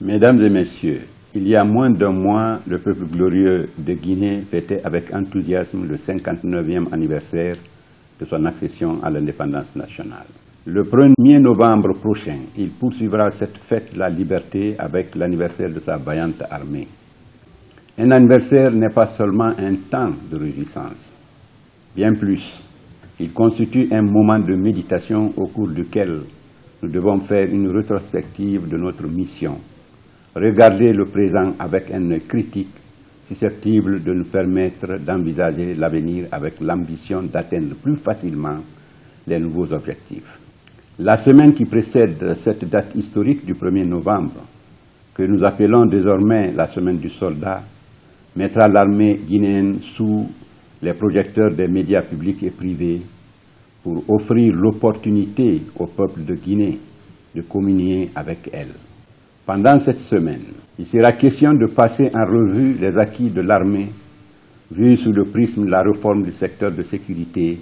Mesdames et messieurs, il y a moins d'un mois, le peuple glorieux de Guinée fêtait avec enthousiasme le 59e anniversaire de son accession à l'indépendance nationale. Le 1er novembre prochain, il poursuivra cette fête de la liberté avec l'anniversaire de sa vaillante armée. Un anniversaire n'est pas seulement un temps de réjouissance. Bien plus, il constitue un moment de méditation au cours duquel nous devons faire une rétrospective de notre mission. Regarder le présent avec un œil critique, susceptible de nous permettre d'envisager l'avenir avec l'ambition d'atteindre plus facilement les nouveaux objectifs. La semaine qui précède cette date historique du 1er novembre, que nous appelons désormais la semaine du soldat, mettra l'armée guinéenne sous les projecteurs des médias publics et privés pour offrir l'opportunité au peuple de Guinée de communier avec elle. Pendant cette semaine, il sera question de passer en revue les acquis de l'armée, vus sous le prisme de la réforme du secteur de sécurité,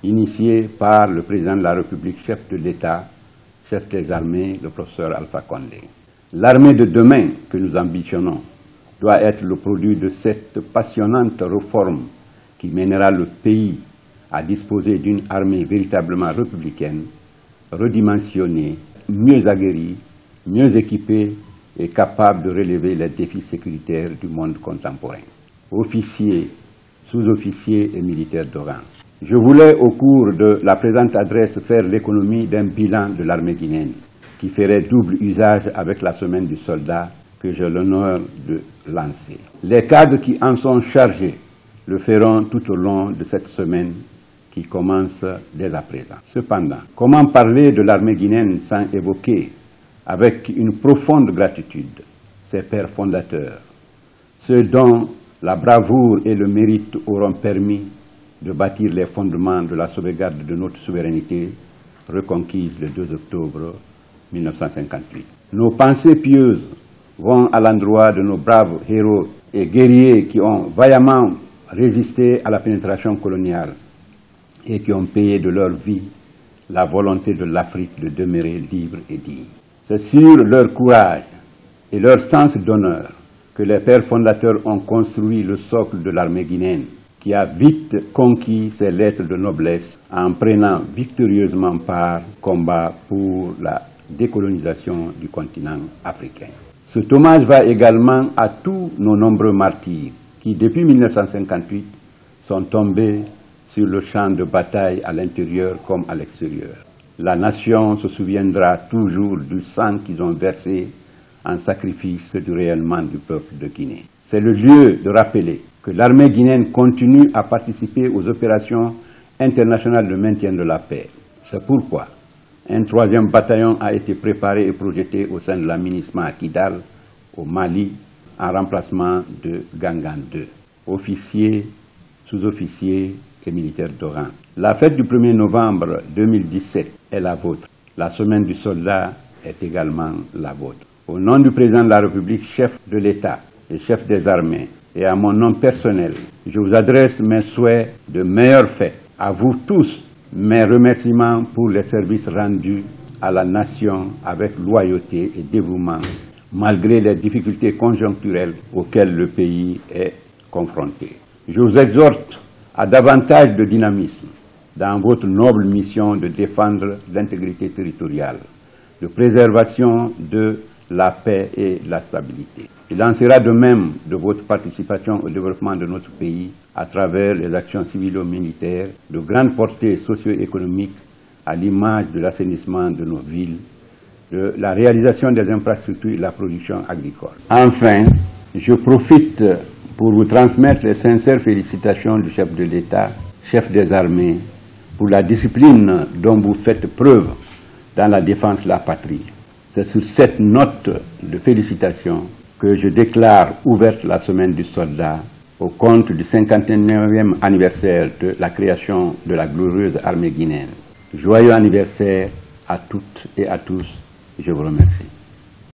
initiée par le président de la République, chef de l'État, chef des armées, le professeur Alpha Condé. L'armée de demain que nous ambitionnons doit être le produit de cette passionnante réforme qui mènera le pays à disposer d'une armée véritablement républicaine, redimensionnée, mieux aguerrie, mieux équipés et capables de relever les défis sécuritaires du monde contemporain. Officiers, sous-officiers et militaires de rang. Je voulais, au cours de la présente adresse, faire l'économie d'un bilan de l'armée guinéenne qui ferait double usage avec la semaine du soldat que j'ai l'honneur de lancer. Les cadres qui en sont chargés le feront tout au long de cette semaine qui commence dès à présent. Cependant, comment parler de l'armée guinéenne sans évoquer avec une profonde gratitude ses pères fondateurs, ceux dont la bravoure et le mérite auront permis de bâtir les fondements de la sauvegarde de notre souveraineté reconquise le 2 octobre 1958. Nos pensées pieuses vont à l'endroit de nos braves héros et guerriers qui ont vaillamment résisté à la pénétration coloniale et qui ont payé de leur vie la volonté de l'Afrique de demeurer libre et digne. C'est sur leur courage et leur sens d'honneur que les pères fondateurs ont construit le socle de l'armée guinéenne, qui a vite conquis ses lettres de noblesse en prenant victorieusement part au combat pour la décolonisation du continent africain. Cet hommage va également à tous nos nombreux martyrs qui, depuis 1958, sont tombés sur le champ de bataille à l'intérieur comme à l'extérieur. La nation se souviendra toujours du sang qu'ils ont versé en sacrifice du rayonnement du peuple de Guinée. C'est le lieu de rappeler que l'armée guinéenne continue à participer aux opérations internationales de maintien de la paix. C'est pourquoi un 3e bataillon a été préparé et projeté au sein de la MINISMA à Kidal, au Mali, en remplacement de Gangan II. Officiers, sous-officiers et militaires de rang. La fête du 1er novembre 2017 est la vôtre. La semaine du soldat est également la vôtre. Au nom du président de la République, chef de l'État et chef des armées, et à mon nom personnel, je vous adresse mes souhaits de meilleures fêtes. À vous tous, mes remerciements pour les services rendus à la nation avec loyauté et dévouement, malgré les difficultés conjoncturelles auxquelles le pays est confronté. Je vous exhorte à davantage de dynamisme dans votre noble mission de défendre l'intégrité territoriale, de préservation de la paix et de la stabilité. Il en sera de même de votre participation au développement de notre pays à travers les actions civilo-militaires de grande portée socio-économique à l'image de l'assainissement de nos villes, de la réalisation des infrastructures et de la production agricole. Enfin, je profite pour vous transmettre les sincères félicitations du chef de l'État, chef des armées, pour la discipline dont vous faites preuve dans la défense de la patrie. C'est sur cette note de félicitations que je déclare ouverte la semaine du soldat au compte du 59e anniversaire de la création de la glorieuse armée guinéenne. Joyeux anniversaire à toutes et à tous. Je vous remercie.